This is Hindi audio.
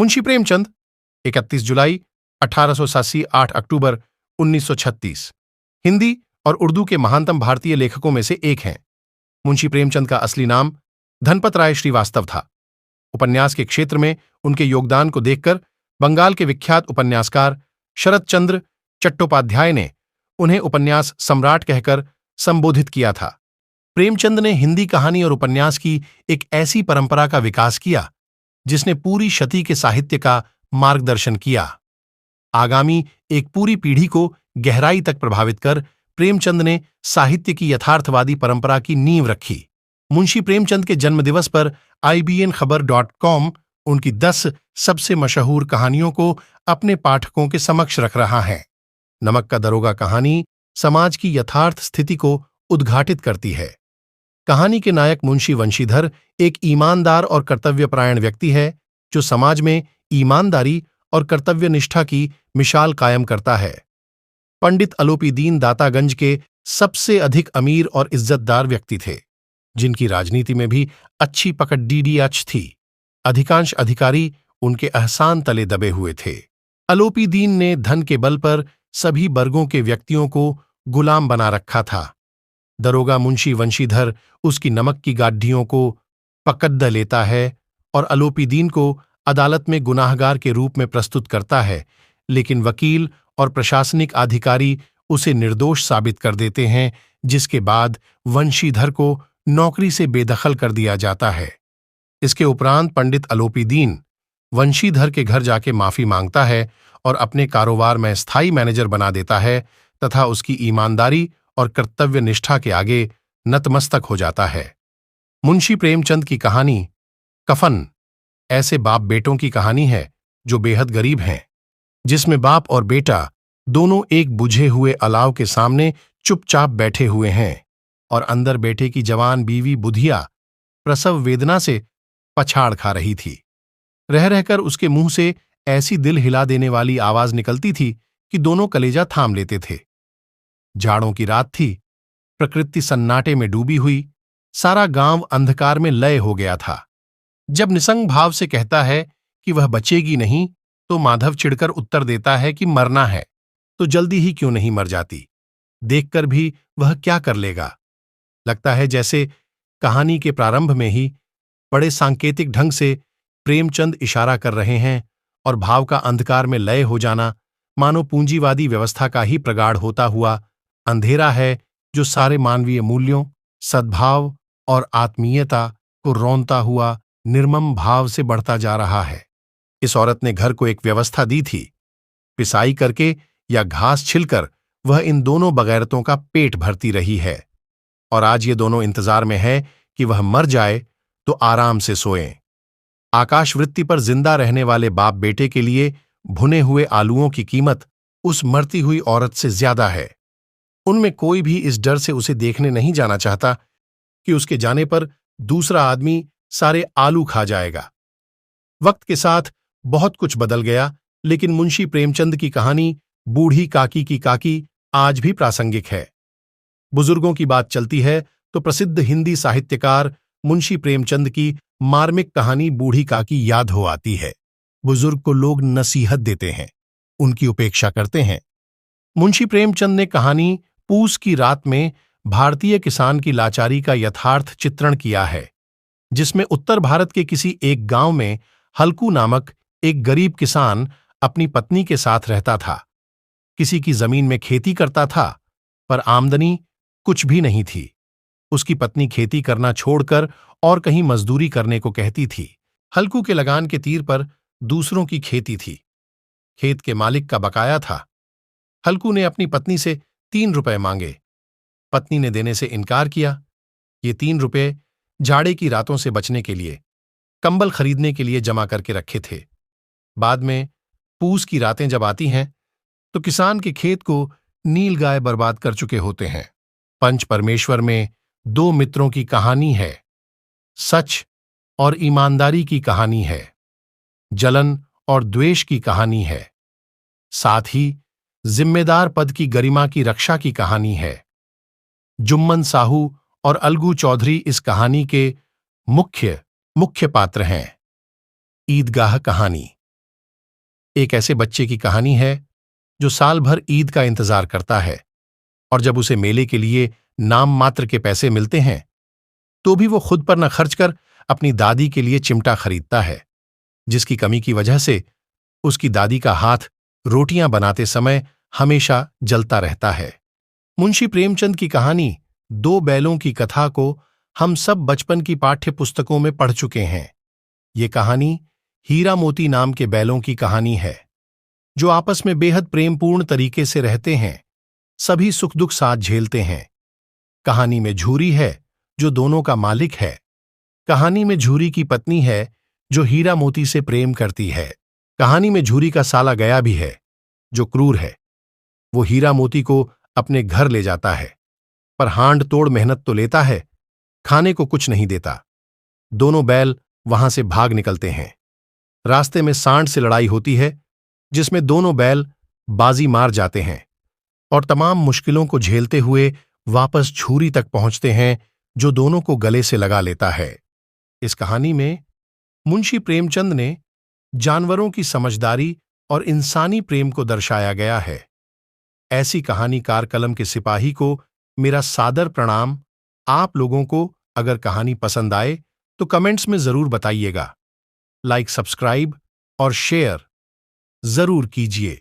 मुंशी प्रेमचंद 31 जुलाई 1887 8 अक्टूबर 1936 हिंदी और उर्दू के महानतम भारतीय लेखकों में से एक हैं। मुंशी प्रेमचंद का असली नाम धनपत राय श्रीवास्तव था। उपन्यास के क्षेत्र में उनके योगदान को देखकर बंगाल के विख्यात उपन्यासकार शरत चंद्र चट्टोपाध्याय ने उन्हें उपन्यास सम्राट कहकर संबोधित किया था। प्रेमचंद ने हिंदी कहानी और उपन्यास की एक ऐसी परंपरा का विकास किया जिसने पूरी शती के साहित्य का मार्गदर्शन किया। आगामी एक पूरी पीढ़ी को गहराई तक प्रभावित कर प्रेमचंद ने साहित्य की यथार्थवादी परंपरा की नींव रखी। मुंशी प्रेमचंद के जन्मदिवस पर IBNखबर.com उनकी 10 सबसे मशहूर कहानियों को अपने पाठकों के समक्ष रख रहा है। नमक का दरोगा कहानी समाज की यथार्थ स्थिति को उद्घाटित करती है। कहानी के नायक मुंशी वंशीधर एक ईमानदार और कर्तव्यपरायण व्यक्ति है जो समाज में ईमानदारी और कर्तव्यनिष्ठा की मिसाल कायम करता है। पंडित अलोपीदीन दातागंज के सबसे अधिक अमीर और इज्जतदार व्यक्ति थे, जिनकी राजनीति में भी अच्छी पकड़ DDH थी। अधिकांश अधिकारी उनके एहसान तले दबे हुए थे। अलोपीदीन ने धन के बल पर सभी वर्गों के व्यक्तियों को गुलाम बना रखा था। दरोगा मुंशी वंशीधर उसकी नमक की गाड्डियों को पकड़ लेता है और अलोपीदीन को अदालत में गुनाहगार के रूप में प्रस्तुत करता है, लेकिन वकील और प्रशासनिक अधिकारी उसे निर्दोष साबित कर देते हैं, जिसके बाद वंशीधर को नौकरी से बेदखल कर दिया जाता है। इसके उपरांत पंडित अलोपीदीन वंशीधर के घर जाके माफी मांगता है और अपने कारोबार में स्थायी मैनेजर बना देता है तथा उसकी ईमानदारी और कर्तव्य निष्ठा के आगे नतमस्तक हो जाता है। मुंशी प्रेमचंद की कहानी कफन ऐसे बाप बेटों की कहानी है जो बेहद गरीब हैं, जिसमें बाप और बेटा दोनों एक बुझे हुए अलाव के सामने चुपचाप बैठे हुए हैं और अंदर बेटे की जवान बीवी बुधिया प्रसव वेदना से पछाड़ खा रही थी। रह रहकर उसके मुंह से ऐसी दिल हिला देने वाली आवाज निकलती थी कि दोनों कलेजा थाम लेते थे। जाड़ों की रात थी, प्रकृति सन्नाटे में डूबी हुई, सारा गांव अंधकार में लय हो गया था। जब निसंग भाव से कहता है कि वह बचेगी नहीं, तो माधव चिढ़कर उत्तर देता है कि मरना है तो जल्दी ही क्यों नहीं मर जाती, देखकर भी वह क्या कर लेगा। लगता है जैसे कहानी के प्रारंभ में ही बड़े सांकेतिक ढंग से प्रेमचंद इशारा कर रहे हैं और भाव का अंधकार में लय हो जाना मानो पूंजीवादी व्यवस्था का ही प्रगाढ़ होता हुआ अंधेरा है जो सारे मानवीय मूल्यों, सद्भाव और आत्मीयता को रौंदता हुआ निर्मम भाव से बढ़ता जा रहा है। इस औरत ने घर को एक व्यवस्था दी थी। पिसाई करके या घास छिलकर वह इन दोनों बगैरतों का पेट भरती रही है और आज ये दोनों इंतजार में है कि वह मर जाए तो आराम से सोएं। आकाशवृत्ति पर जिंदा रहने वाले बाप बेटे के लिए भुने हुए आलूओं की कीमत उस मरती हुई औरत से ज्यादा है। उनमें कोई भी इस डर से उसे देखने नहीं जाना चाहता कि उसके जाने पर दूसरा आदमी सारे आलू खा जाएगा। वक्त के साथ बहुत कुछ बदल गया, लेकिन मुंशी प्रेमचंद की कहानी बूढ़ी काकी की काकी आज भी प्रासंगिक है। बुजुर्गों की बात चलती है तो प्रसिद्ध हिंदी साहित्यकार मुंशी प्रेमचंद की मार्मिक कहानी बूढ़ी काकी याद हो आती है। बुजुर्ग को लोग नसीहत देते हैं, उनकी उपेक्षा करते हैं। मुंशी प्रेमचंद ने कहानी पूस की रात में भारतीय किसान की लाचारी का यथार्थ चित्रण किया है, जिसमें उत्तर भारत के किसी एक गांव में हल्कू नामक एक गरीब किसान अपनी पत्नी के साथ रहता था। किसी की जमीन में खेती करता था, पर आमदनी कुछ भी नहीं थी। उसकी पत्नी खेती करना छोड़कर और कहीं मजदूरी करने को कहती थी। हल्कू के लगान के तीर पर दूसरों की खेती थी। खेत के मालिक का बकाया था। हल्कू ने अपनी पत्नी से 3 रुपए मांगे। पत्नी ने देने से इनकार किया। ये 3 रुपए जाड़े की रातों से बचने के लिए, कंबल खरीदने के लिए जमा करके रखे थे। बाद में पूस की रातें जब आती हैं तो किसान के खेत को नीलगाय बर्बाद कर चुके होते हैं। पंच परमेश्वर में 2 मित्रों की कहानी है। सच और ईमानदारी की कहानी है। जलन और द्वेष की कहानी है। साथ ही जिम्मेदार पद की गरिमा की रक्षा की कहानी है। जुम्मन साहू और अलगू चौधरी इस कहानी के मुख्य पात्र हैं। ईदगाह कहानी एक ऐसे बच्चे की कहानी है जो साल भर ईद का इंतजार करता है और जब उसे मेले के लिए नाम मात्र के पैसे मिलते हैं तो भी वो खुद पर न खर्च कर अपनी दादी के लिए चिमटा खरीदता है, जिसकी कमी की वजह से उसकी दादी का हाथ रोटियां बनाते समय हमेशा जलता रहता है। मुंशी प्रेमचंद की कहानी दो बैलों की कथा को हम सब बचपन की पाठ्य पुस्तकों में पढ़ चुके हैं। ये कहानी हीरा मोती नाम के बैलों की कहानी है जो आपस में बेहद प्रेमपूर्ण तरीके से रहते हैं, सभी सुख दुख साथ झेलते हैं। कहानी में झूरी है जो दोनों का मालिक है। कहानी में झूरी की पत्नी है जो हीरा मोती से प्रेम करती है। कहानी में झूरी का साला गया भी है जो क्रूर है। वो हीरा मोती को अपने घर ले जाता है पर हांड तोड़ मेहनत तो लेता है, खाने को कुछ नहीं देता। दोनों बैल वहां से भाग निकलते हैं। रास्ते में सांड से लड़ाई होती है जिसमें दोनों बैल बाजी मार जाते हैं और तमाम मुश्किलों को झेलते हुए वापस झूरी तक पहुंचते हैं जो दोनों को गले से लगा लेता है। इस कहानी में मुंशी प्रेमचंद ने जानवरों की समझदारी और इंसानी प्रेम को दर्शाया गया है। ऐसी कहानीकार कलम के सिपाही को मेरा सादर प्रणाम। आप लोगों को अगर कहानी पसंद आए तो कमेंट्स में जरूर बताइएगा। लाइक, सब्सक्राइब और शेयर जरूर कीजिए।